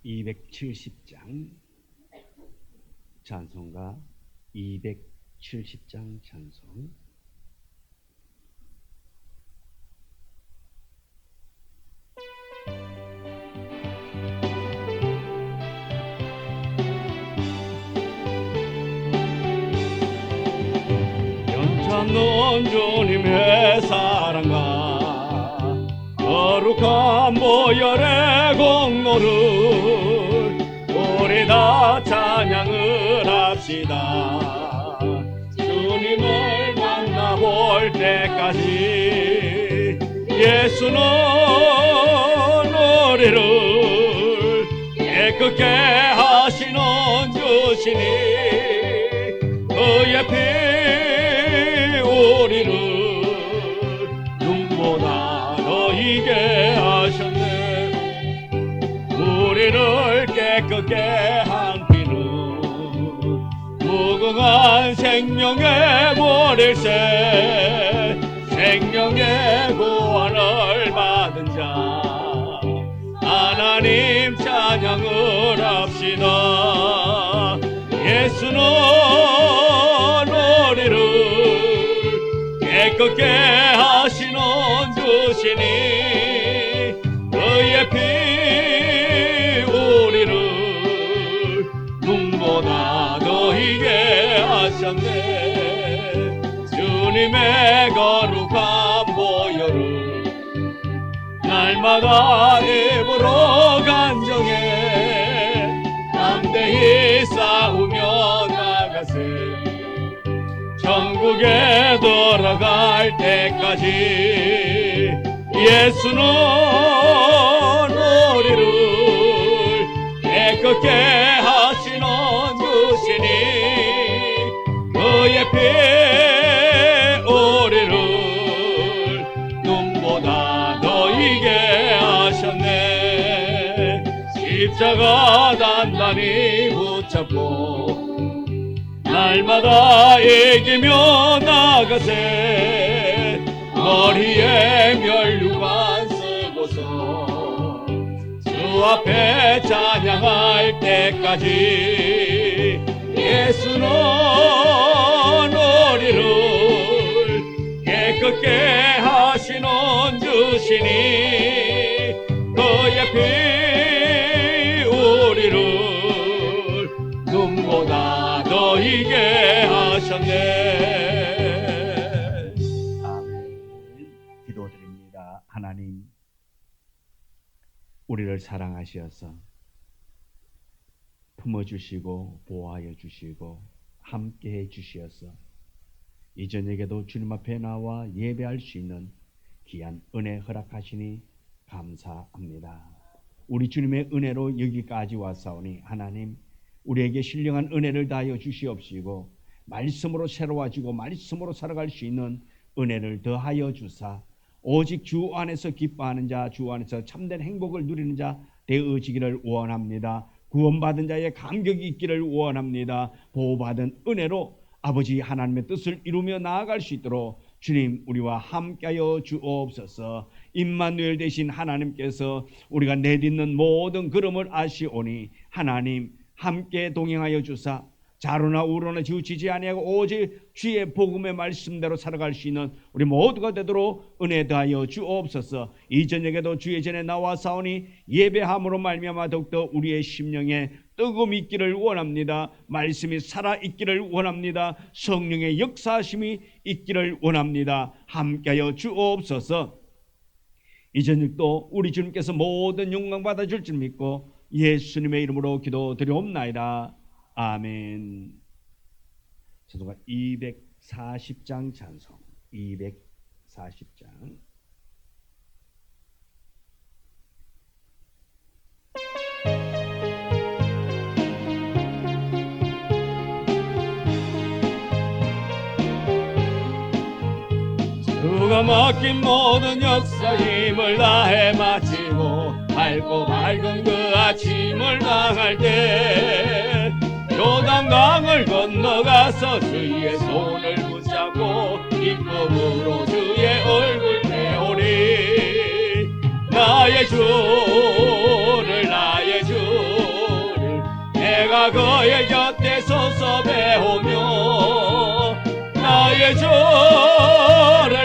270장 찬송가 270장 찬송. 연찬놓은 주님의 사랑과 거룩한 보혈의 공로를 우리 다 찬양을 합시다. 주님을 만나볼 때까지 예수는 우리를 깨끗게 하시는 주시니 그의 피 우리를 눈보다 너희게 하셨네. 우리를 깨끗게 한 피는 무궁한 생명의 보혈세, 생명의 구원을 받은 자 하나님 찬양을 합시다. 예수는 우리를 깨끗게 하시는 주시니 그의 피 우리를 눈보다 너희게 하셨네. 주님의 거룩한 보혈을 날마다 입으로 간정해 담대히 싸우며 나가세. 천국에 돌아갈 때까지 예수는 우리를 깨끗게 하시는 주시니 그의 피 우리를 눈보다 너희게 하셨네. 십자가 단단히 붙잡고 날마다 이기며 나가세. 머리에 면류관 쓰고서 주 앞에 찬양할 때까지 예수는 우리를 깨끗게 하시는 주시니 그의 피 우리를 눈보다 너희게 하셨네. 아멘. 기도드립니다. 하나님, 우리를 사랑하셔서 품어주시고 보호하여 주시고 함께해 주시어서 이 저녁에도 주님 앞에 나와 예배할 수 있는 귀한 은혜 허락하시니 감사합니다. 우리 주님의 은혜로 여기까지 왔사오니 하나님, 우리에게 신령한 은혜를 다하여 주시옵시고 말씀으로 새로워지고 말씀으로 살아갈 수 있는 은혜를 더하여 주사 오직 주 안에서 기뻐하는 자, 주 안에서 참된 행복을 누리는 자 되어지기를 원합니다. 구원받은 자의 감격이 있기를 원합니다. 보호받은 은혜로 아버지 하나님의 뜻을 이루며 나아갈 수 있도록 주님 우리와 함께하여 주옵소서. 임마누엘 되신 하나님께서 우리가 내딛는 모든 걸음을 아시오니 하나님 함께 동행하여 주사 좌로나 우로나 지우치지 아니하고 오직 주의 복음의 말씀대로 살아갈 수 있는 우리 모두가 되도록 은혜 더하여 주옵소서. 이 저녁에도 주의 전에 나와 싸우니 예배함으로 말미암아 더욱더 우리의 심령에 뜨거움이 있기를 원합니다. 말씀이 살아있기를 원합니다. 성령의 역사하심이 있기를 원합니다. 함께하여 주옵소서. 이 저녁도 우리 주님께서 모든 영광 받아줄 줄 믿고 예수님의 이름으로 기도드리옵나이다. 아멘. 찬송가 240장 찬송 240장. 주가 맡긴 모든 역사 힘을 다해 마치고 밝고 밝은 그 아침을 당할 때 요단강을 건너가서 주의 손을 붙잡고 기쁨으로 주의 얼굴 배우리. 나의 주를 나의 주 내가 그의 곁에 서서 배우며 나의 주를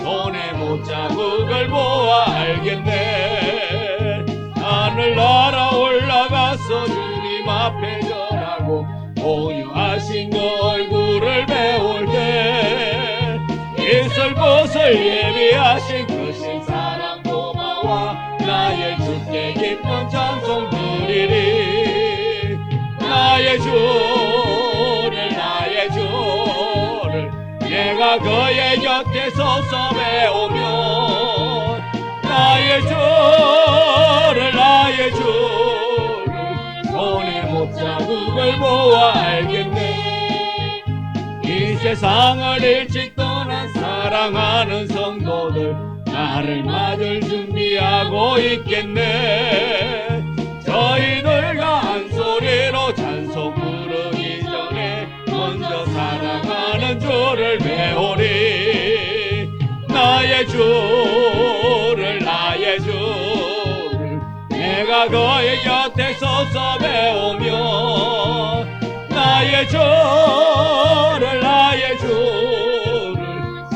손에 못자국을 보아 알겠네. 하늘나라 올라가서 주님 앞에 절하고 공유하신 그 얼굴을 배울 때 있을 곳을 예비하신 그 신사랑 고마워 나의 주께 기쁜 찬송 드리리. 나의 주를 내가 그의 곁에 서서 배우며 나의 주를 손에 못자국을 보아 알겠네. 이 세상을 일찍 떠난 사랑하는 성도들 나를 맞을 준비하고 있겠네. 저희들과 한 소리로 찬송 부르기 전에 먼저 사랑하는 주를 배우리. 나의 주를 내가 그의 곁에 서서 배우며 나의 주를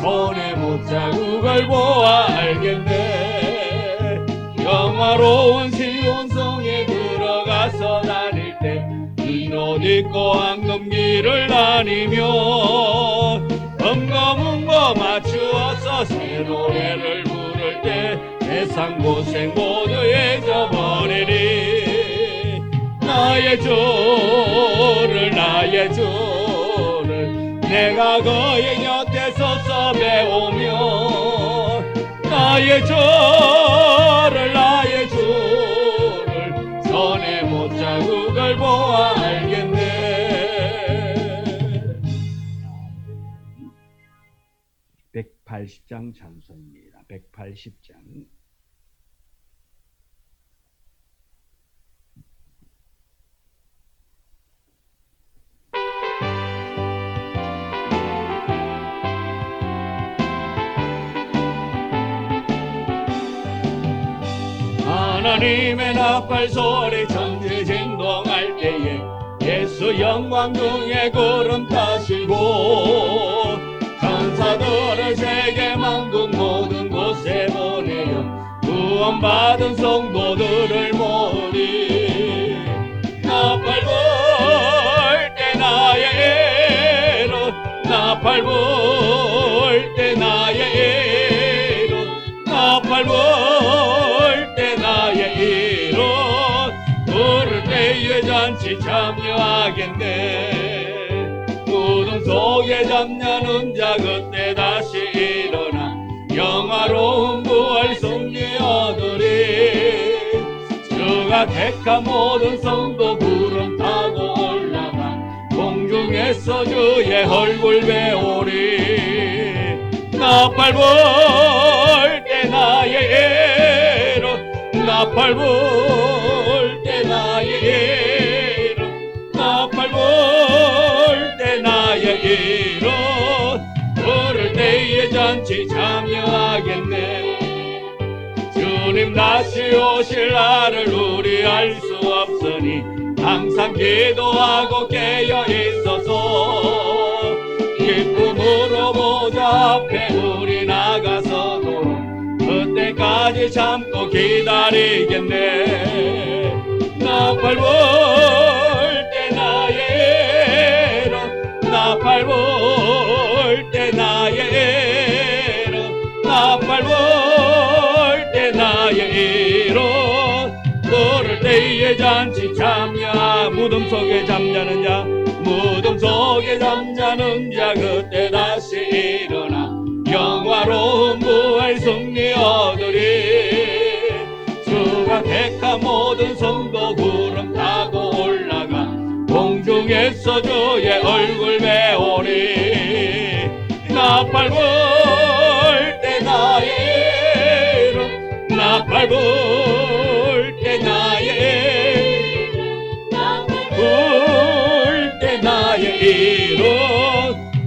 손에 못자국을 보아 알겠네. 영화로운 시온성에 들어가서 다닐 때 흰 옷 입고 황금길을 다니며 검검은 거 맞추어서 새 노래를 부를 때 세상 고생 모두 잊어버리리. 나의 주를 내가 그의 곁에 서서 배우며 나의 주를 손에 못자국을 보아 알겠네. 180장 찬송입니다. 180장. 하나님의 나팔 소리 천지 진동할 때에 예수 영광 중에 구름 타시고 천사들을 세계 만국 모든 곳에 보내어 구원받은 성도들을 모으리. 나팔 불 때 나의 애로 나팔 불 때 나의 애로 나팔 불 부를 때에 잔치 참여하겠네. 무덤 속에 잠자는 자 그때 다시 일어나 영화로운 부활 승리 얻으리. 주가 택한 모든 성도 구름 타고 올라가 공중에서 주의 얼굴 배우리. 나팔 불 때 나의 애로 나팔 불 때 나의 애로 나팔 불 때 나의 애로 부를 때에 잔치 참여하겠네. 주님 다시 오실 날을 우리 알 수 없으니 항상 기도하고 깨어 있어서 기쁨으로 보좌 앞에 우리 나가서도 그때까지 참고 기다리겠네. 나팔 불 때 나의 애로 나팔 불 때 나의 애로 나팔 불 때 나의 애로 부를 때에 잔치 참여. 무덤 속에 잠자는 자 무덤 속에 잠자는 자 그때 다시 일어나 영화로운 부활 승리 얻으리. 주가 택한 모든 성도 구름 타고 올라가 공중에서 주의 얼굴 배우리. 나팔 불 때 나의 애로 나팔 불 때 나의 애로 불 때 나의 애로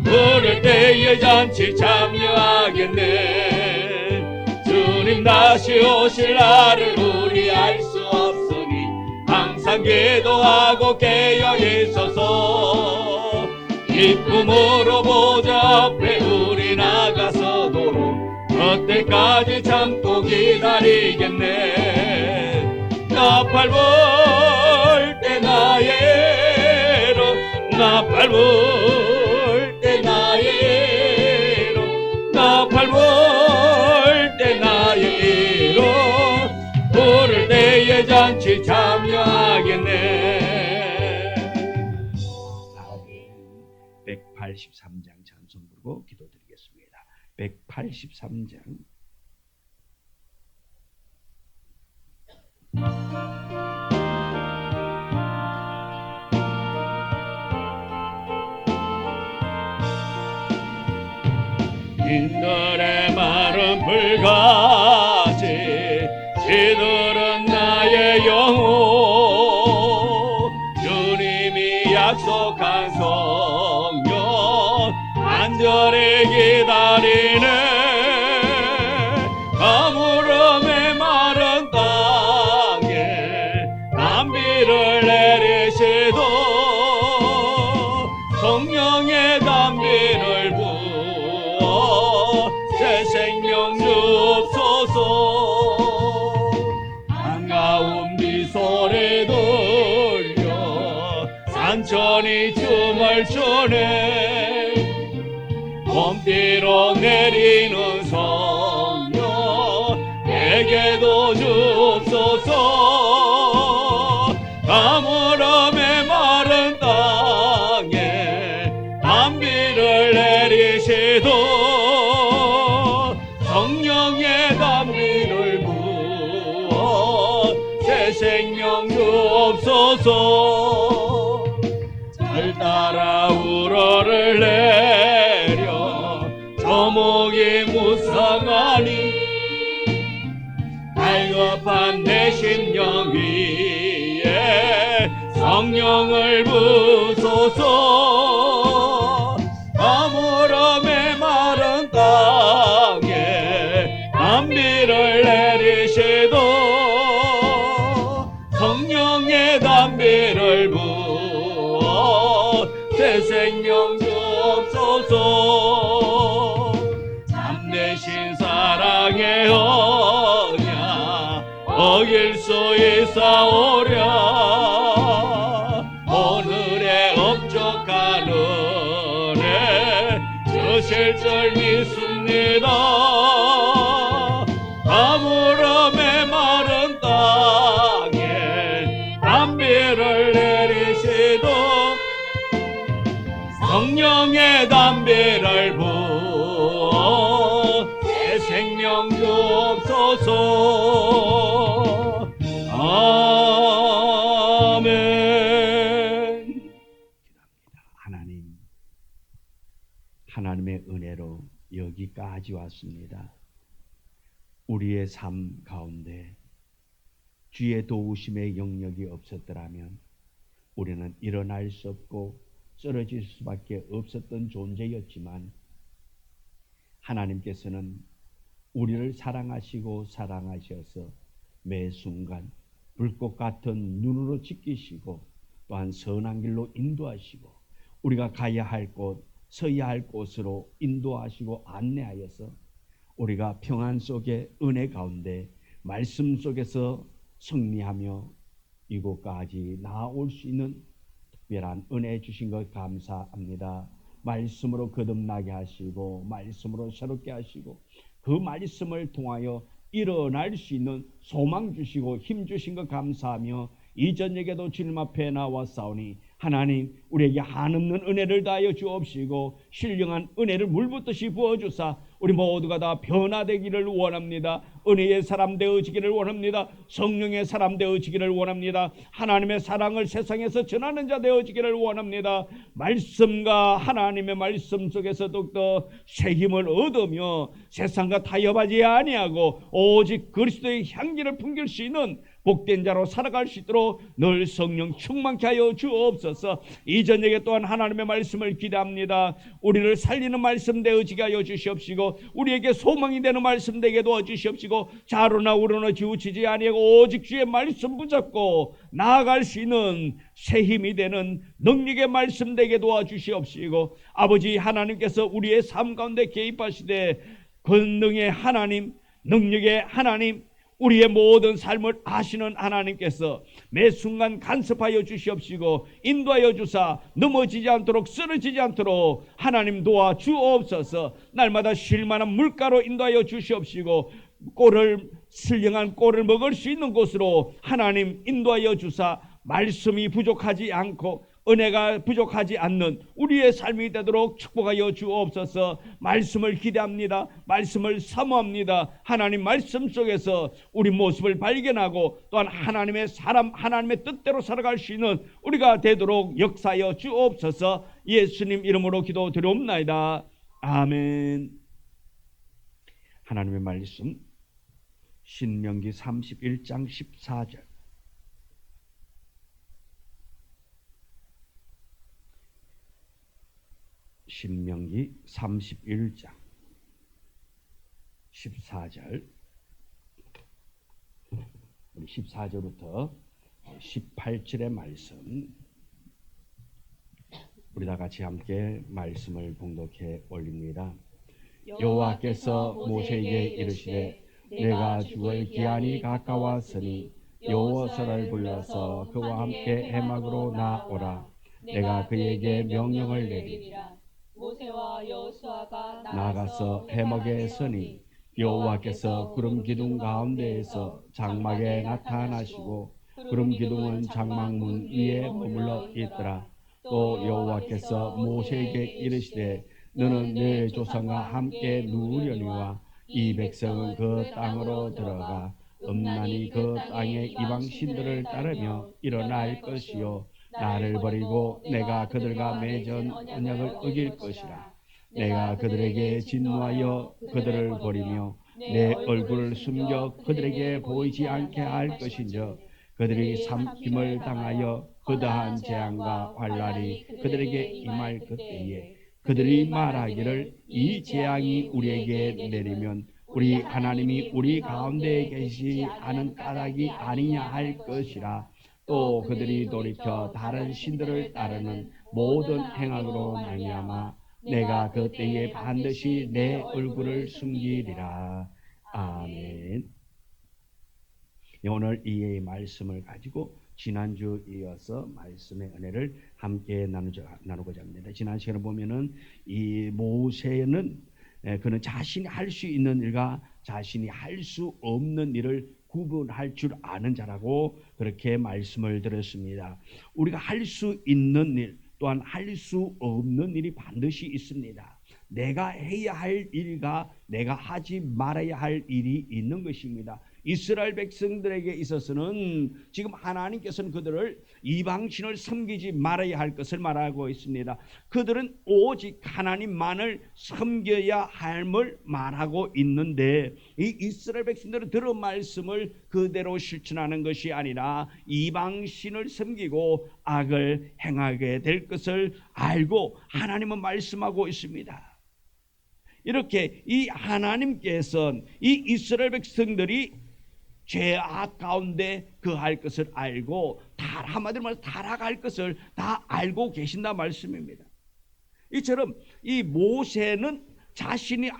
부를 때에 잔치 참여하겠네. 주님 다시 오실 날을 우리 알 수 없으니 항상 항상 기도하고 깨어 있어서 기쁨으로 보좌 앞에 우리 나가서도록 그때까지 참고 기다리겠네. 나팔 불 때 나의 로 나팔 불 때 나의 로 나팔 불 때 나의 로 부를 때에 잔치 참여하겠네. 183장 찬송 부르고 기도드리겠습니다. 183장. 인들의 말은 불같이 지들은 나의 영혼 주님이 약속한 성령 간절히 기다리네. 가물음의 마른 땅에 담비를 내리시도 성령의 담비를 부어 새 생명 주옵소서. 반가운 미소리 들려 산천이 춤을 추네. 봄비로 내리는 성령 내게도 주옵소서. 가물음의 마른 땅에 담비를 내리시도 성령의 담비를 부어 새 생명 주옵소서. 절 따라 우러를 내려 저목이 무쌍하니 갈급한 내 심령 위에 성령을 부소서. 가물음의 마른 땅에 담비를 내리시도 성령의 담비를 부어 새 생명 주옵소서. 참되신 사랑의 언약 어길 수 있사오랴. 오늘의 업적한 은혜 주실 줄 믿습니다. 가물음의 마른 땅에 담비를 내리시도 성령의 담비를 부어 새 생명 주옵소서. 아멘. 하나님, 하나님의 은혜로 여기까지 왔습니다. 우리의 삶 가운데 주의 도우심의 영역이 없었더라면 우리는 일어날 수 없고 쓰러질 수밖에 없었던 존재였지만 하나님께서는 우리를 사랑하셔서 매 순간 불꽃 같은 눈으로 지키시고 또한 선한 길로 인도하시고 우리가 가야 할 곳, 서야 할 곳으로 인도하시고 안내하여서 우리가 평안 속에 은혜 가운데 말씀 속에서 승리하며 이곳까지 나아올 수 있는 특별한 은혜 주신 것 감사합니다. 말씀으로 거듭나게 하시고 말씀으로 새롭게 하시고 그 말씀을 통하여 일어날 수 있는 소망 주시고 힘 주신 것 감사하며 이 저녁에도 주님 앞에 나와 싸우니 하나님 우리에게 한없는 은혜를 다하여 주옵시고 신령한 은혜를 물붓듯이 부어주사 우리 모두가 다 변화되기를 원합니다. 은혜의 사람 되어지기를 원합니다. 성령의 사람 되어지기를 원합니다. 하나님의 사랑을 세상에서 전하는 자 되어지기를 원합니다. 말씀과 하나님의 말씀 속에서 더욱더 새 힘을 얻으며 세상과 타협하지 아니하고 오직 그리스도의 향기를 풍길 수 있는 복된 자로 살아갈 수 있도록 늘 성령 충만케 하여 주옵소서. 이 저녁에 또한 하나님의 말씀을 기대합니다. 우리를 살리는 말씀 되어지게 하여 주시옵시고 우리에게 소망이 되는 말씀 되게 도와주시옵시고 좌로나 우로나 치우치지 아니하고 오직 주의 말씀 붙잡고 나아갈 수 있는 새 힘이 되는 능력의 말씀 되게 도와주시옵시고 아버지 하나님께서 우리의 삶 가운데 개입하시되 권능의 하나님, 능력의 하나님, 우리의 모든 삶을 아시는 하나님께서 매 순간 간섭하여 주시옵시고 인도하여 주사 넘어지지 않도록 쓰러지지 않도록 하나님 도와 주옵소서. 날마다 쉴만한 물가로 인도하여 주시옵시고 신령한 꼴을 먹을 수 있는 곳으로 하나님 인도하여 주사 말씀이 부족하지 않고 은혜가 부족하지 않는 우리의 삶이 되도록 축복하여 주옵소서. 말씀을 기대합니다. 말씀을 사모합니다. 하나님 말씀 속에서 우리 모습을 발견하고 또한 하나님의 사람, 하나님의 뜻대로 살아갈 수 있는 우리가 되도록 역사하여 주옵소서. 예수님 이름으로 기도드리옵나이다. 아멘. 하나님의 말씀 신명기 31장 14절. 신명기 31장 14절, 우리 14절부터 18절의 말씀 우리 다 같이 함께 말씀을 봉독해 올립니다. 여호와께서 모세에게 이르시되 내가 죽을 기한이 가까웠으니 여호와서를 불러서 그와 함께 해막으로 나오라. 내가 그에게 명령을 내리리라. 모세와 여호수아가 나가서 해먹에 서니 여호와께서 구름 기둥 가운데에서 장막에 나타나시고 구름 기둥은 장막문 위에 머물러 있더라. 또 여호와께서 모세에게 이르시되 너는 내 조상과 함께 누우려니와 이 백성은 그 땅으로 들어가 음란히 그 땅의 이방 신들을 따르며 일어날 것이요 나를 버리고 내가 그들과 맺은 언약을 어길 것이라. 내가 그들에게 진노하여 그들을 버리며 내 얼굴을 숨겨 그들에게 보이지 않게 할 것인즉 그들이 삼킴을 당하여 거대한 재앙과 환난이 그들에게 임할 그때에 그들이 말하기를 이 재앙이 우리에게 내리면 우리 하나님이 우리 가운데 계시지 않은 까닭이 아니냐 할 것이라. 또 그들이 돌이켜 다른 신들을 따르는 모든 행악으로 말미암아 내가 그때에 반드시 내 얼굴을 숨기리라. 아멘. 오늘 이 말씀을 가지고 지난주 이어서 말씀의 은혜를 함께 나누고자 합니다. 지난 시간에 보면은 이 모세는 그는 자신이 할 수 있는 일과 자신이 할 수 없는 일을 구분할 줄 아는 자라고 그렇게 말씀을 드렸습니다. 우리가 할 수 있는 일 또한 할 수 없는 일이 반드시 있습니다. 내가 해야 할 일과 내가 하지 말아야 할 일이 있는 것입니다. 이스라엘 백성들에게 있어서는 지금 하나님께서는 그들을 이방신을 섬기지 말아야 할 것을 말하고 있습니다. 그들은 오직 하나님만을 섬겨야 함을 말하고 있는데 이 이스라엘 백성들은 들은 말씀을 그대로 실천하는 것이 아니라 이방신을 섬기고 악을 행하게 될 것을 알고 하나님은 말씀하고 있습니다. 이렇게 이 하나님께서 이 이스라엘 백성들이 죄악 가운데 그할 것을 알고 한마디로 말해서 타락할 것을 다 알고 계신다 말씀입니다. 이처럼 이 모세는 자신이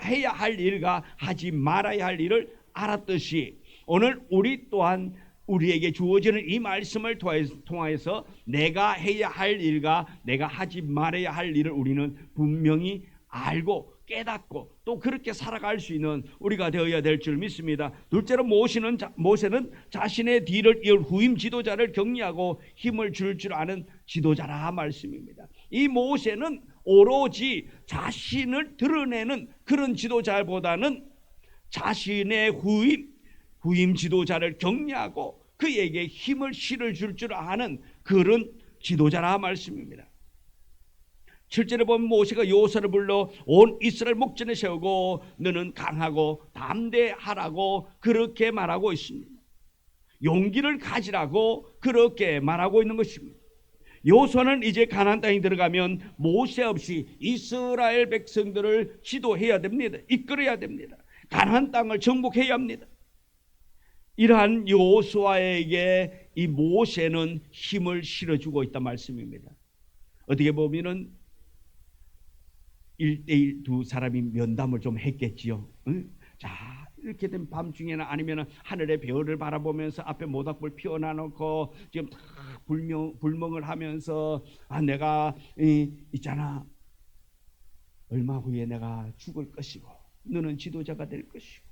해야 할 일과 하지 말아야 할 일을 알았듯이 오늘 우리 또한 우리에게 주어지는 이 말씀을 통하여서 내가 해야 할 일과 내가 하지 말아야 할 일을 우리는 분명히 알고 깨닫고 또 그렇게 살아갈 수 있는 우리가 되어야 될 줄 믿습니다. 둘째로 모세는 자신의 뒤를 이을 후임 지도자를 격려하고 힘을 줄 아는 지도자라 말씀입니다. 이 모세는 오로지 자신을 드러내는 그런 지도자보다는 자신의 후임 지도자를 격려하고 그에게 힘을 실을 줄 아는 그런 지도자라 말씀입니다. 7절에 보면 모세가 여호수아를 불러 온 이스라엘 목전에 세우고 너는 강하고 담대하라고 그렇게 말하고 있습니다. 용기를 가지라고 그렇게 말하고 있는 것입니다. 여호수아는 이제 가나안 땅에 들어가면 모세 없이 이스라엘 백성들을 지도해야 됩니다. 이끌어야 됩니다. 가나안 땅을 정복해야 합니다. 이러한 여호수아에게 이 모세는 힘을 실어주고 있단 말씀입니다. 어떻게 보면은 1대1 두 사람이 면담을 좀 했겠지요. 응? 자, 이렇게 된 밤중에는 아니면 하늘의 별을 바라보면서 앞에 모닥불 피워놔놓고 지금 다 불멍을 하면서 내가 있잖아, 얼마 후에 내가 죽을 것이고 너는 지도자가 될 것이고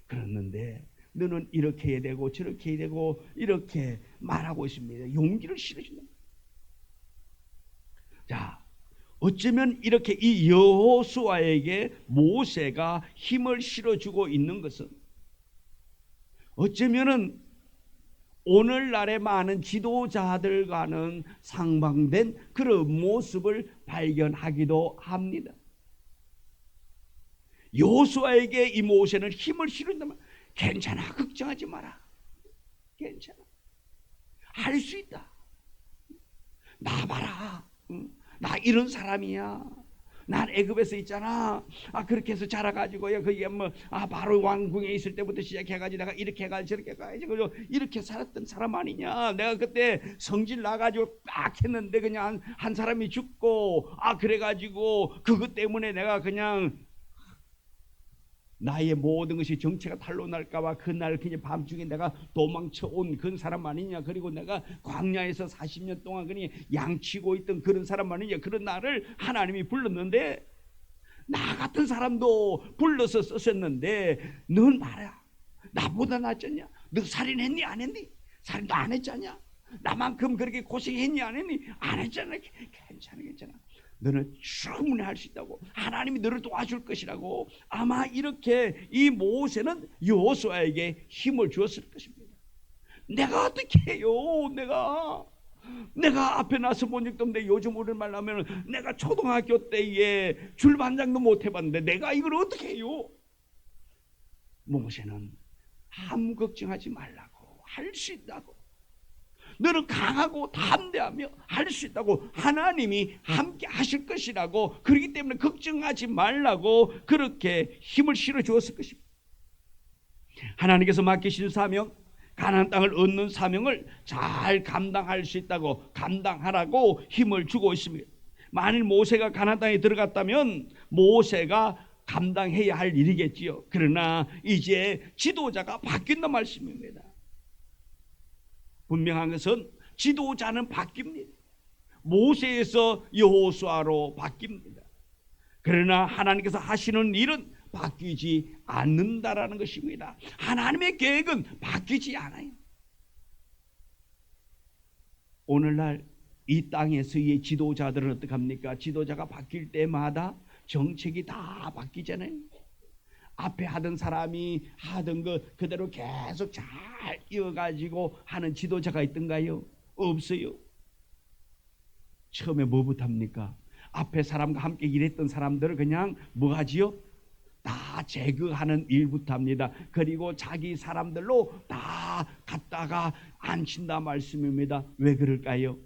그랬는데 너는 이렇게 해야 되고 저렇게 해야 되고 이렇게 말하고 있습니다. 용기를 실어준다. 자, 어쩌면 이렇게 이 여호수아에게 모세가 힘을 실어주고 있는 것은 어쩌면은 오늘날의 많은 지도자들과는 상반된 그런 모습을 발견하기도 합니다. 여호수아에게 이 모세는 힘을 실어준다면 괜찮아, 걱정하지 마라, 괜찮아, 할 수 있다, 나 봐라, 나 이런 사람이야, 난 애굽에서 있잖아, 그렇게 해서 자라가지고요, 그게 바로 왕궁에 있을 때부터 시작해가지고 내가 이렇게 해가지고 저렇게 해가지고 이렇게 살았던 사람 아니냐. 내가 그때 성질 나가지고 딱 했는데 그냥 한 사람이 죽고 그래가지고 그것 때문에 내가 그냥 나의 모든 것이 정체가 탄로 날까봐 그날 그냥 밤중에 내가 도망쳐 온 그런 사람 아니냐. 그리고 내가 광야에서 40년 동안 그냥 양치고 있던 그런 사람 아니냐. 그런 나를 하나님이 불렀는데 나 같은 사람도 불러서 쓰셨는데 넌 말이야, 나보다 낫잖냐? 너 살인했니 안 했니? 살인도 안 했잖냐? 나만큼 그렇게 고생했니 안 했니? 안 했잖아. 괜찮아. 너는 충분히 할 수 있다고, 하나님이 너를 도와줄 것이라고 아마 이렇게 이 모세는 여호수아에게 힘을 주었을 것입니다. 내가 어떻게 해요? 내가 앞에 나서 본 적도 없는데 요즘 우리 말로 하면 내가 초등학교 때에 줄반장도 못 해봤는데 내가 이걸 어떻게 해요? 모세는 아무 걱정하지 말라고, 할 수 있다고, 너는 강하고 담대하며 할 수 있다고, 하나님이 함께 하실 것이라고, 그렇기 때문에 걱정하지 말라고 그렇게 힘을 실어 주었을 것입니다. 하나님께서 맡기신 사명, 가나안 땅을 얻는 사명을 잘 감당할 수 있다고, 감당하라고 힘을 주고 있습니다. 만일 모세가 가나안 땅에 들어갔다면 모세가 감당해야 할 일이겠지요. 그러나 이제 지도자가 바뀐단 말씀입니다. 분명한 것은 지도자는 바뀝니다. 모세에서 여호수아로 바뀝니다. 그러나 하나님께서 하시는 일은 바뀌지 않는다라는 것입니다. 하나님의 계획은 바뀌지 않아요. 오늘날 이 땅에서의 지도자들은 어떻게 합니까? 지도자가 바뀔 때마다 정책이 다 바뀌잖아요. 앞에 하던 사람이 하던 거 그대로 계속 잘 이어가지고 하는 지도자가 있던가요? 없어요. 처음에 뭐부터 합니까? 앞에 사람과 함께 일했던 사람들을 그냥 뭐 하지요? 다 제거하는 일부터 합니다. 그리고 자기 사람들로 다 갖다가 앉힌다 말씀입니다. 왜 그럴까요?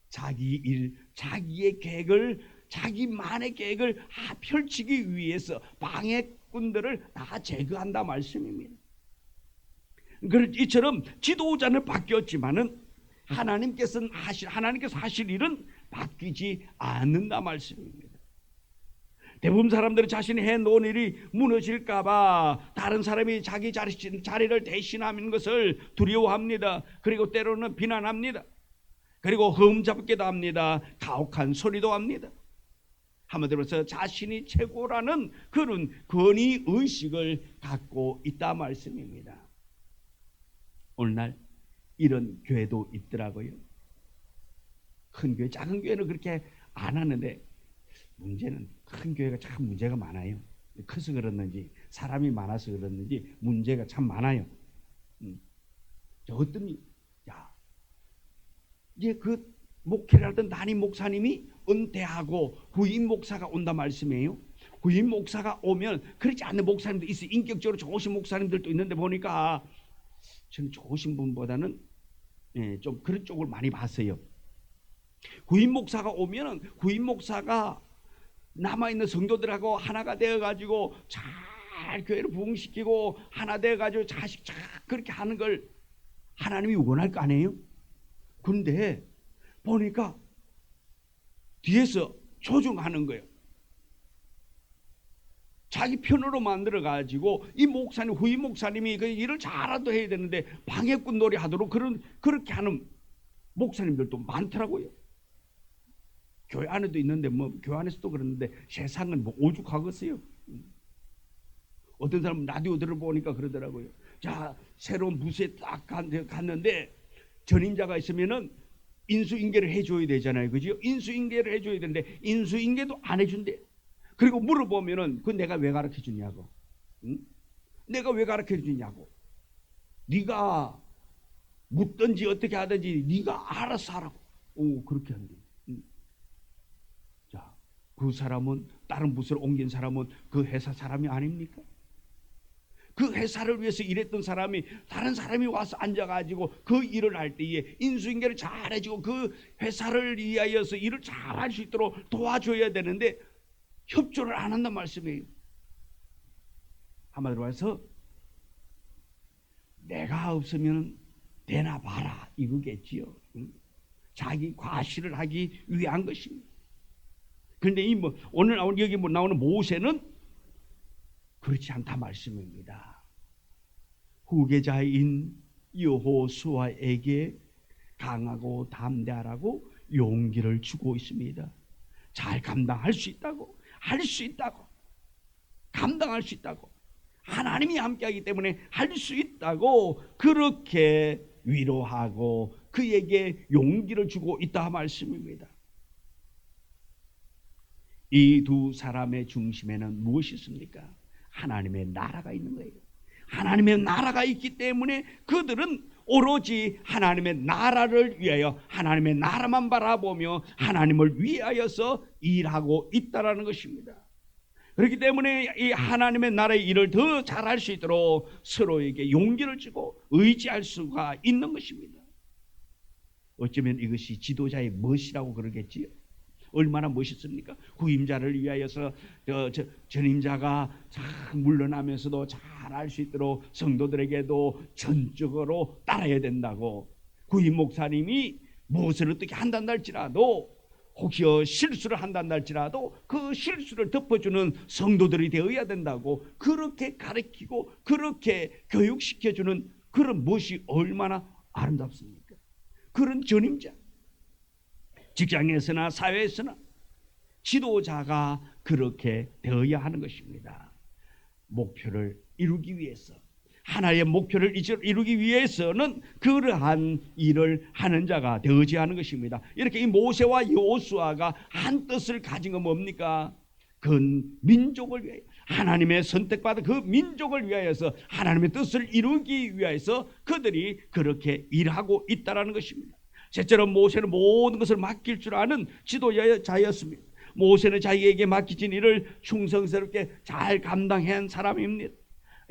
자기 일, 자기의 계획을, 자기만의 계획을 펼치기 위해서 방해꾼들을 다 제거한다 말씀입니다. 이처럼 지도자는 바뀌었지만은 하나님께서 하실 일은 바뀌지 않는다 말씀입니다. 대부분 사람들은 자신이 해놓은 일이 무너질까봐 다른 사람이 자기 자리를 대신하는 것을 두려워합니다. 그리고 때로는 비난합니다. 그리고 흠잡기도 합니다. 가혹한 소리도 합니다. 한마디로 해서 자신이 최고라는 그런 권위의식을 갖고 있다 말씀입니다. 오늘날 이런 교회도 있더라고요. 큰 교회, 작은 교회는 그렇게 안 하는데 문제는 큰 교회가 참 문제가 많아요. 커서 그렇는지 사람이 많아서 그렇는지 문제가 참 많아요. 어떤 이제 그 목회를 하던 담임 목사님이 은퇴하고 후임 목사가 온다 말씀이에요. 후임 목사가 오면 그렇지 않은 목사님도 있어요. 인격적으로 좋으신 목사님들도 있는데 보니까 저는 좋으신 분보다는 좀 그런 쪽을 많이 봤어요. 후임 목사가 오면은 후임 목사가 남아있는 성도들하고 하나가 되어가지고 잘 교회를 부흥시키고 하나 되어가지고 자식 잘 그렇게 하는 걸 하나님이 원할 거 아니에요? 그런데 보니까 뒤에서 조종하는 거예요. 자기 편으로 만들어가지고 이 목사님, 후임 목사님이 그 일을 잘하도 해야 되는데 방해꾼 놀이 하도록 그렇게 하는 목사님들도 많더라고요. 교회 안에도 있는데 뭐 교회 안에서도 그러는데 세상은 뭐 오죽하겠어요. 어떤 사람은 라디오 들어보니까 그러더라고요. 자, 새로운 부서에 딱 갔는데 전임자가 있으면은 인수인계를 해줘야 되잖아요, 그죠? 인수인계를 해줘야 되는데 인수인계도 안 해준대. 그리고 물어보면은 그 내가 왜 가르쳐 주냐고, 응? 내가 왜 가르쳐 주냐고. 네가 묻든지 어떻게 하든지 네가 알아서 하라고. 오, 그렇게 한대. 자, 그 사람은 다른 부서로 옮긴 사람은 그 회사 사람이 아닙니까? 그 회사를 위해서 일했던 사람이 다른 사람이 와서 앉아가지고 그 일을 할 때에 인수인계를 잘 해주고 그 회사를 위하여서 일을 잘 할 수 있도록 도와줘야 되는데 협조를 안 한단 말씀이에요. 한마디로 해서 내가 없으면 되나 봐라 이거겠지요. 자기 과시를 하기 위한 것입니다. 그런데 이 오늘 여기 나오는 모세는 그렇지 않다 말씀입니다. 후계자인 여호수아에게 강하고 담대하라고 용기를 주고 있습니다. 잘 감당할 수 있다고, 할 수 있다고, 감당할 수 있다고, 하나님이 함께하기 때문에 할 수 있다고 그렇게 위로하고 그에게 용기를 주고 있다 말씀입니다. 이 두 사람의 중심에는 무엇이 있습니까? 하나님의 나라가 있는 거예요. 하나님의 나라가 있기 때문에 그들은 오로지 하나님의 나라를 위하여 하나님의 나라만 바라보며 하나님을 위하여서 일하고 있다라는 것입니다. 그렇기 때문에 이 하나님의 나라의 일을 더 잘할 수 있도록 서로에게 용기를 주고 의지할 수가 있는 것입니다. 어쩌면 이것이 지도자의 멋이라고 그러겠지요. 얼마나 멋있습니까? 후임자를 위하여서 전임자가 잘 물러나면서도 잘 할 수 있도록 성도들에게도 전적으로 따라야 된다고. 후임 목사님이 무엇을 어떻게 한단다 할지라도 혹시 실수를 한단다 할지라도 그 실수를 덮어주는 성도들이 되어야 된다고 그렇게 가르치고 그렇게 교육시켜주는 그런 멋이 얼마나 아름답습니까? 그런 전임자, 직장에서나 사회에서나 지도자가 그렇게 되어야 하는 것입니다. 목표를 이루기 위해서, 하나의 목표를 이루기 위해서는 그러한 일을 하는 자가 되어야 하는 것입니다. 이렇게 이 모세와 여호수아가 한 뜻을 가진 건 뭡니까? 그 민족을 위하여, 하나님의 선택받은 그 민족을 위하여서 하나님의 뜻을 이루기 위해서 그들이 그렇게 일하고 있다는 것입니다. 셋째로 모세는 모든 것을 맡길 줄 아는 지도자였습니다. 모세는 자기에게 맡기진 일을 충성스럽게 잘 감당해야 한 사람입니다.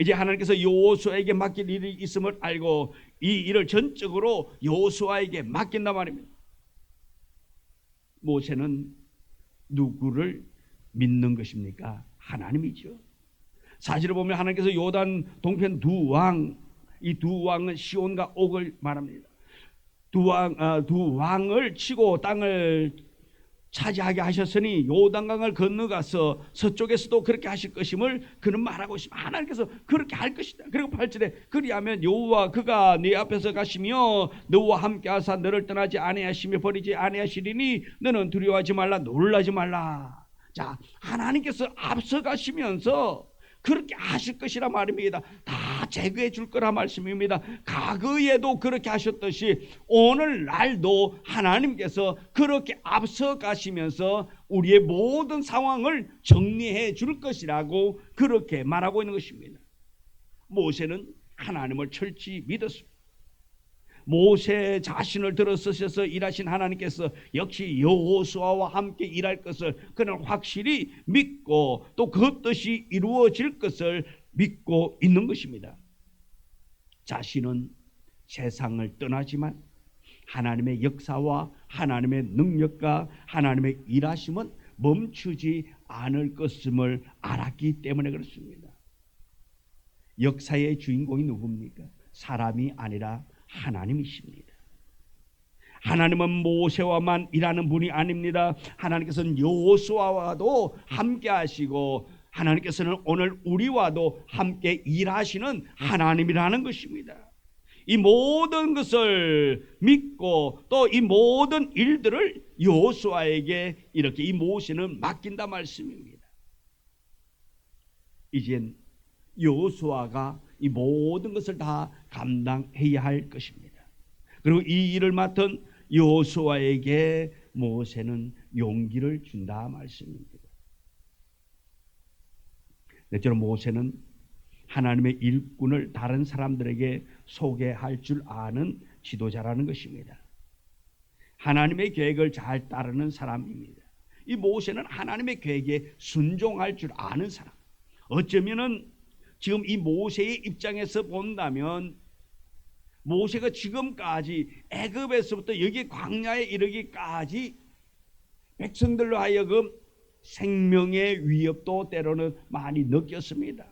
이제 하나님께서 여호수아에게 맡길 일이 있음을 알고 이 일을 전적으로 여호수아에게 맡긴단 말입니다. 모세는 누구를 믿는 것입니까? 하나님이죠. 사실을 보면 하나님께서 요단 동편 두 왕, 이 두 왕은 시온과 옥을 말합니다. 두 왕을 치고 땅을 차지하게 하셨으니 요단강을 건너가서 서쪽에서도 그렇게 하실 것임을 그는 말하고 있습니다. 하나님께서 그렇게 할 것이다. 그리고 8절에 그리하면 여호와 그가 네 앞에서 가시며 너와 함께 하사 너를 떠나지 아니하시며 버리지 아니하시리니 너는 두려워하지 말라, 놀라지 말라. 자, 하나님께서 앞서 가시면서 그렇게 하실 것이라 말입니다. 다 제거해 줄 거라 말씀입니다. 과거에도 그렇게 하셨듯이 오늘날도 하나님께서 그렇게 앞서 가시면서 우리의 모든 상황을 정리해 줄 것이라고 그렇게 말하고 있는 것입니다. 모세는 하나님을 철저히 믿었습니다. 모세 자신을 들어서셔서 일하신 하나님께서 역시 여호수아와 함께 일할 것을 그는 확실히 믿고 또 그 뜻이 이루어질 것을 믿고 있는 것입니다. 자신은 세상을 떠나지만 하나님의 역사와 하나님의 능력과 하나님의 일하심은 멈추지 않을 것임을 알았기 때문에 그렇습니다. 역사의 주인공이 누굽니까? 사람이 아니라 하나님이십니다. 하나님은 모세와만 일하는 분이 아닙니다. 하나님께서는 여호수아와도 함께 하시고 하나님께서는 오늘 우리와도 함께 일하시는 하나님이라는 것입니다. 이 모든 것을 믿고 또 이 모든 일들을 여호수아에게 이렇게 이 모세는 맡긴다 말씀입니다. 이젠 여호수아가 이 모든 것을 다 감당해야 할 것입니다. 그리고 이 일을 맡은 여호수아에게 모세는 용기를 준다 말씀입니다. 넷째로 모세는 하나님의 일꾼을 다른 사람들에게 소개할 줄 아는 지도자라는 것입니다. 하나님의 계획을 잘 따르는 사람입니다. 이 모세는 하나님의 계획에 순종할 줄 아는 사람. 어쩌면은 지금 이 모세의 입장에서 본다면 모세가 지금까지 애굽에서부터 여기 광야에 이르기까지 백성들로 하여금 생명의 위협도 때로는 많이 느꼈습니다.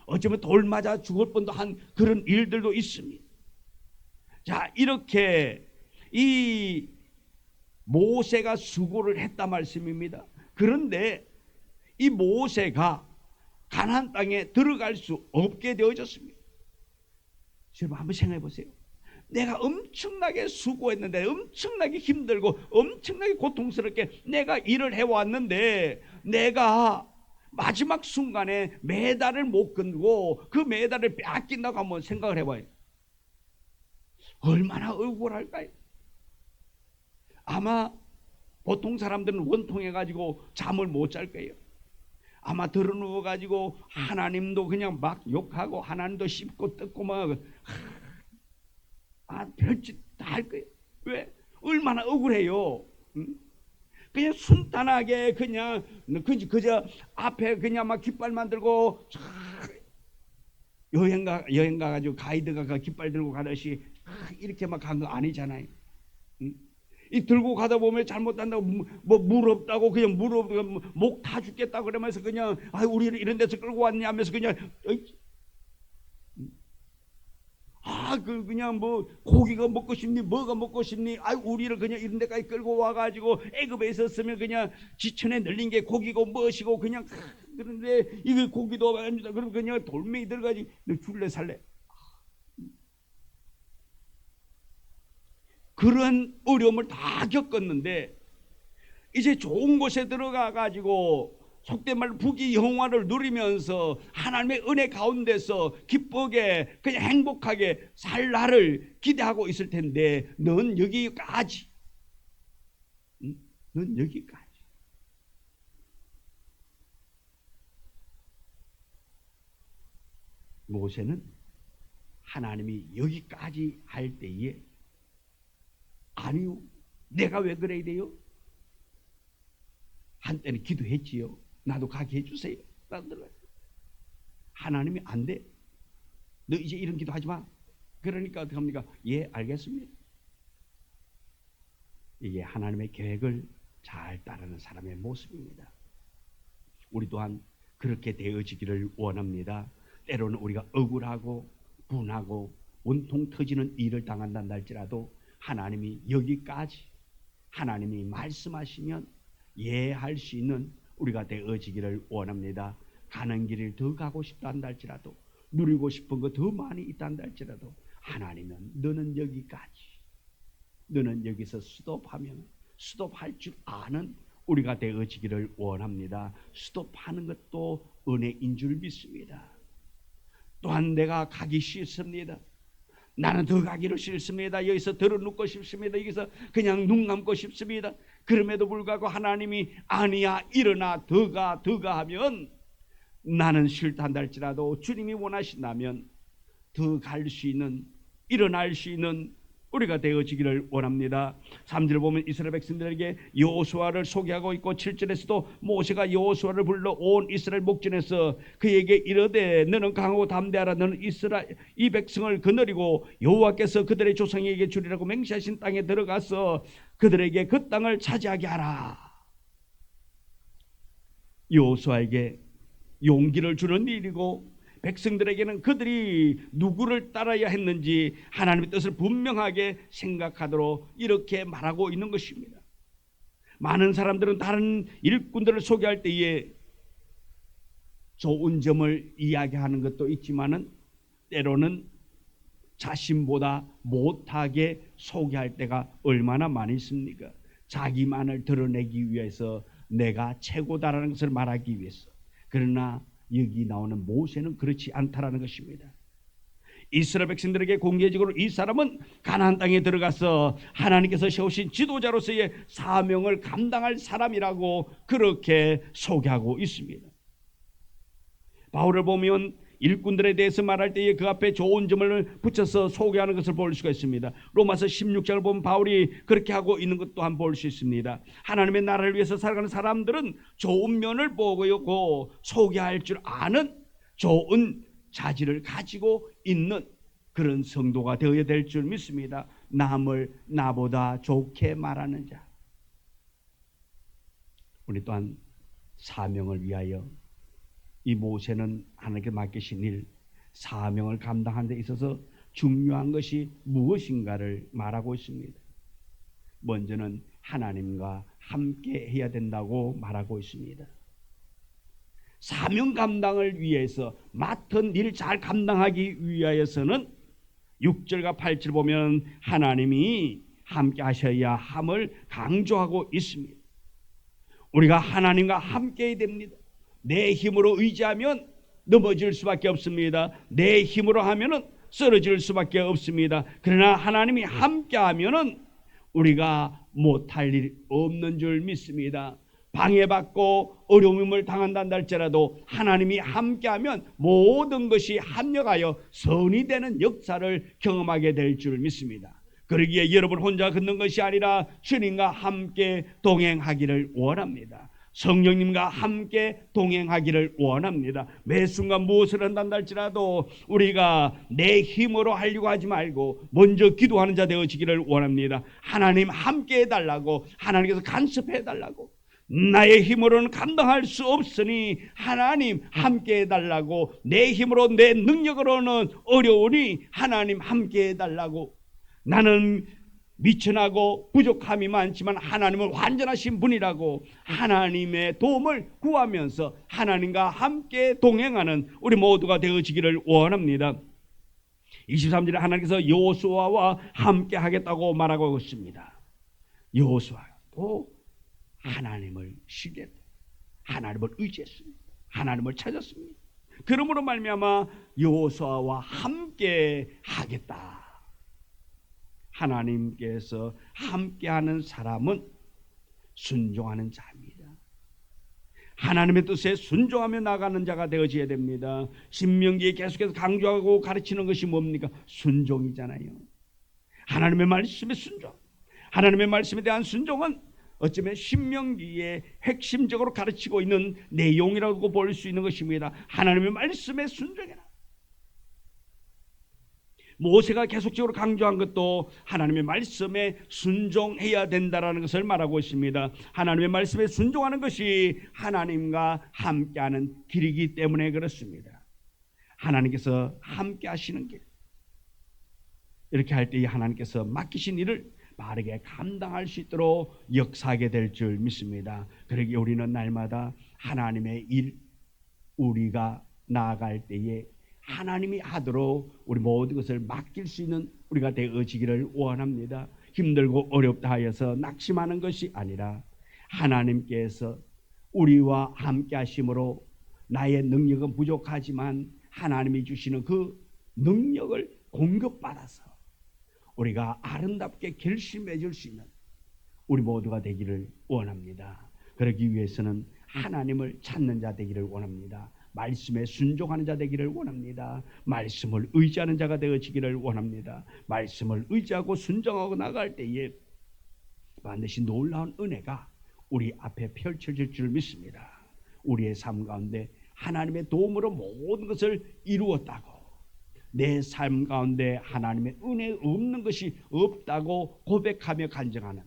어쩌면 돌 맞아 죽을 뻔도 한 그런 일들도 있습니다. 자, 이렇게 이 모세가 수고를 했다 말씀입니다. 그런데 이 모세가 가나안 땅에 들어갈 수 없게 되어졌습니다. 여러분 한번 생각해 보세요. 내가 엄청나게 수고했는데 엄청나게 힘들고 엄청나게 고통스럽게 내가 일을 해왔는데 내가 마지막 순간에 메달을 못 끊고 그 메달을 빼앗긴다고 한번 생각을 해봐요. 얼마나 억울할까요? 아마 보통 사람들은 원통해가지고 잠을 못 잘 거예요. 아마 들어누워가지고 하나님도 그냥 막 욕하고 하나님도 씹고 뜯고 막 별짓 다 할 거예요. 왜? 얼마나 억울해요. 그냥 순탄하게 그냥 그저 앞에 그냥 막 깃발 만들고 여행 가가지고 가이드가 그 깃발 들고 가듯이 이렇게 막 간 거 아니잖아요. 이 들고 가다 보면 잘못한다고 뭐 물 없다고 그냥 물 없고 목 타 죽겠다 그러면서 그냥 우리를 이런 데서 끌고 왔냐 하면서 그냥 그냥 뭐 고기가 먹고 싶니 뭐가 먹고 싶니 우리를 그냥 이런 데까지 끌고 와가지고 애굽에 있었으면 그냥 지천에 늘린 게 고기고 무엇이고 그냥 그런데 이거 고기도 아닙니다. 그럼 그냥 돌멩이 들어가지 너 줄래 살래? 그런 어려움을 다 겪었는데 이제 좋은 곳에 들어가 가지고 속된 말로 부귀 영화를 누리면서 하나님의 은혜 가운데서 기쁘게 그냥 행복하게 살 날을 기대하고 있을 텐데 넌 여기까지 넌 여기까지 모세는 하나님이 여기까지 할 때에 아니요 내가 왜 그래야 돼요? 한때는 기도했지요. 나도 가게 해주세요. 하나님이 안 돼. 너 이제 이런 기도하지 마. 그러니까 어떻게 합니까? 예, 알겠습니다. 이게 하나님의 계획을 잘 따르는 사람의 모습입니다. 우리 또한 그렇게 되어지기를 원합니다. 때로는 우리가 억울하고 분하고 원통 터지는 일을 당한다 할지라도 하나님이 여기까지 하나님이 말씀하시면 예 할 수 있는 우리가 되어지기를 원합니다. 가는 길을 더 가고 싶다 한다 할지라도 누리고 싶은 거 더 많이 있다 한다 할지라도 하나님은 너는 여기까지 너는 여기서 스톱하면 스톱할 줄 아는 우리가 되어지기를 원합니다. 스톱하는 것도 은혜인 줄 믿습니다. 또한 내가 가기 싫습니다. 나는 더 가기를 싫습니다. 여기서 들어눕고 싶습니다. 여기서 그냥 눈 감고 싶습니다. 그럼에도 불구하고 하나님이 아니야 일어나 더 가 하면 나는 싫다 한다 할지라도 주님이 원하신다면 더 갈 수 있는 일어날 수 있는 우리가 되어지기를 원합니다. 3절 보면 이스라엘 백성들에게 여호수아를 소개하고 있고 7절에서도 모세가 여호수아를 불러 온 이스라엘 목전에서 그에게 이르되 너는 강하고 담대하라. 너는 이 백성을 거느리고 여호와께서 그들의 조상에게 주리라고 맹세하신 땅에 들어가서 그들에게 그 땅을 차지하게 하라. 여호수아에게 용기를 주는 일이고 백성들에게는 그들이 누구를 따라야 했는지 하나님의 뜻을 분명하게 생각하도록 이렇게 말하고 있는 것입니다. 많은 사람들은 다른 일꾼들을 소개할 때에 좋은 점을 이야기하는 것도 있지만은 때로는 자신보다 못하게 소개할 때가 얼마나 많이 있습니까? 자기만을 드러내기 위해서 내가 최고다라는 것을 말하기 위해서. 그러나 여기 나오는 모세는 그렇지 않다라는 것입니다. 이스라엘 백성들에게 공개적으로 이 사람은 가나안 땅에 들어가서 하나님께서 세우신 지도자로서의 사명을 감당할 사람이라고 그렇게 소개하고 있습니다. 바울을 보면 일꾼들에 대해서 말할 때에 그 앞에 좋은 점을 붙여서 소개하는 것을 볼 수가 있습니다. 로마서 16장을 보면 바울이 그렇게 하고 있는 것 또한 볼 수 있습니다. 하나님의 나라를 위해서 살아가는 사람들은 좋은 면을 보고 소개할 줄 아는 좋은 자질을 가지고 있는 그런 성도가 되어야 될 줄 믿습니다. 남을 나보다 좋게 말하는 자. 우리 또한 사명을 위하여 이 모세는 하나님께 맡기신 일, 사명을 감당하는 데 있어서 중요한 것이 무엇인가를 말하고 있습니다. 먼저는 하나님과 함께 해야 된다고 말하고 있습니다. 사명 감당을 위해서 맡은 일 잘 감당하기 위하여서는 6절과 8절 보면 하나님이 함께 하셔야 함을 강조하고 있습니다. 우리가 하나님과 함께 해야 됩니다. 내 힘으로 의지하면 넘어질 수밖에 없습니다. 내 힘으로 하면은 쓰러질 수밖에 없습니다. 그러나 하나님이 함께 하면은 우리가 못할 일 없는 줄 믿습니다. 방해받고 어려움을 당한다 할지라도 하나님이 함께하면 모든 것이 합력하여 선이 되는 역사를 경험하게 될 줄 믿습니다. 그러기에 여러분 혼자 걷는 것이 아니라 주님과 함께 동행하기를 원합니다. 성령님과 함께 동행하기를 원합니다. 매 순간 무엇을 한다 할지라도 우리가 내 힘으로 하려고 하지 말고 먼저 기도하는 자 되어지기를 원합니다. 하나님 함께 해달라고, 하나님께서 간섭해달라고. 나의 힘으로는 감당할 수 없으니 하나님 함께 해달라고, 내 힘으로 내 능력으로는 어려우니 하나님 함께 해달라고. 나는 미천하고 부족함이 많지만 하나님은 완전하신 분이라고 하나님의 도움을 구하면서 하나님과 함께 동행하는 우리 모두가 되어지기를 원합니다. 23절에 하나님께서 여호수아와 함께 하겠다고 말하고 있습니다. 여호수아도 하나님을 신뢰했다. 하나님을 의지했습니다. 하나님을 찾았습니다. 그러므로 말미암아 여호수아와 함께 하겠다. 하나님께서 함께하는 사람은 순종하는 자입니다. 하나님의 뜻에 순종하며 나가는 자가 되어져야 됩니다. 신명기에 계속해서 강조하고 가르치는 것이 뭡니까? 순종이잖아요. 하나님의 말씀에 순종. 하나님의 말씀에 대한 순종은 어쩌면 신명기에 핵심적으로 가르치고 있는 내용이라고 볼 수 있는 것입니다. 하나님의 말씀에 순종해라. 모세가 계속적으로 강조한 것도 하나님의 말씀에 순종해야 된다는 것을 말하고 있습니다. 하나님의 말씀에 순종하는 것이 하나님과 함께하는 길이기 때문에 그렇습니다. 하나님께서 함께 하시는 길, 이렇게 할 때 하나님께서 맡기신 일을 바르게 감당할 수 있도록 역사하게 될 줄 믿습니다. 그러기에 우리는 날마다 하나님의 일, 우리가 나아갈 때에 하나님이 하도록 우리 모든 것을 맡길 수 있는 우리가 되어지기를 원합니다. 힘들고 어렵다 하여서 낙심하는 것이 아니라 하나님께서 우리와 함께 하심으로 나의 능력은 부족하지만 하나님이 주시는 그 능력을 공급받아서 우리가 아름답게 결실해 줄 수 있는 우리 모두가 되기를 원합니다. 그러기 위해서는 하나님을 찾는 자 되기를 원합니다. 말씀에 순종하는 자 되기를 원합니다. 말씀을 의지하는 자가 되어지기를 원합니다. 말씀을 의지하고 순종하고 나갈 때에 반드시 놀라운 은혜가 우리 앞에 펼쳐질 줄 믿습니다. 우리의 삶 가운데 하나님의 도움으로 모든 것을 이루었다고, 내 삶 가운데 하나님의 은혜 없는 것이 없다고 고백하며 간증하는,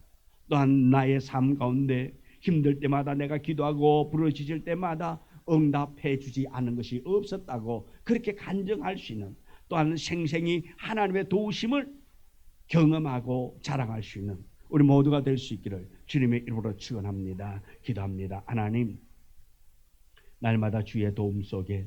또한 나의 삶 가운데 힘들 때마다 내가 기도하고 부르짖을 때마다 응답해 주지 않은 것이 없었다고 그렇게 간증할 수 있는, 또한 생생히 하나님의 도우심을 경험하고 자랑할 수 있는 우리 모두가 될 수 있기를 주님의 이름으로 축원합니다. 기도합니다. 하나님, 날마다 주의 도움 속에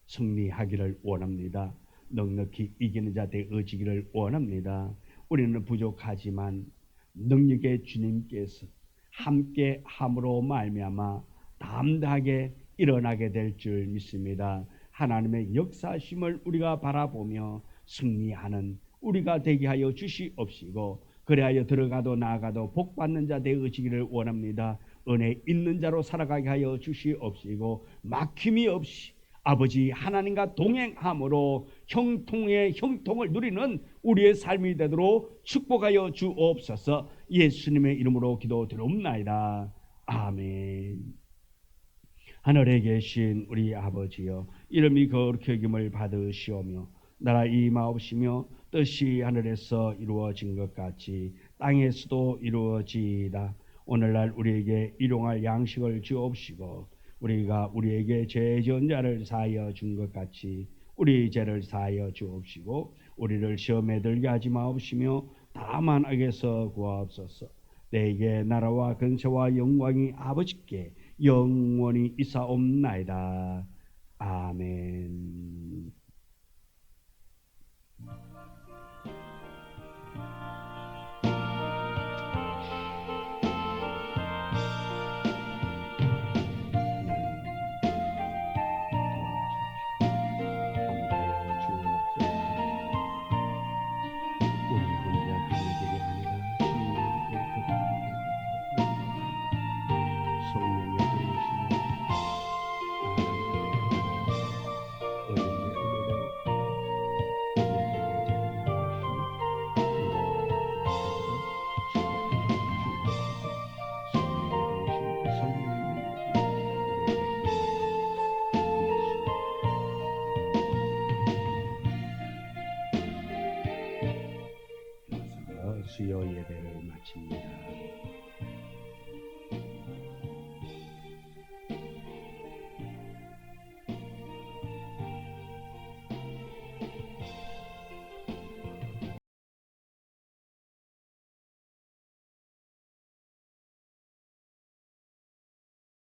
승리하기를 원합니다. 넉넉히 이기는 자 되어지기를 원합니다. 우리는 부족하지만 능력의 주님께서 함께 함으로 말미암아 담대하게 일어나게 될 줄 믿습니다. 하나님의 역사심을 우리가 바라보며 승리하는 우리가 되게 하여 주시옵시고, 그리하여 들어가도 나아가도 복받는 자 되어지기를 원합니다. 은혜 있는 자로 살아가게 하여 주시옵시고, 막힘이 없이 아버지 하나님과 동행함으로 형통을 누리는 우리의 삶이 되도록 축복하여 주옵소서. 예수님의 이름으로 기도드리옵나이다. 아멘. 하늘에 계신 우리 아버지여, 이름이 거룩히 여김을 받으시오며 나라 임하옵시며 뜻이 하늘에서 이루어진 것 같이 땅에서도 이루어지이다. 오늘날 우리에게 일용할 양식을 주옵시고, 우리가 우리에게 죄 지은 자를 사하여 준 것 같이 우리 죄를 사하여 주옵시고, 우리를 시험에 들게 하지 마옵시며 다만 악에서 구하옵소서. 내게 나라와 근세와 영광이 아버지께 영원히 있사옵나이다. 아멘. 수요 예배를 마칩니다.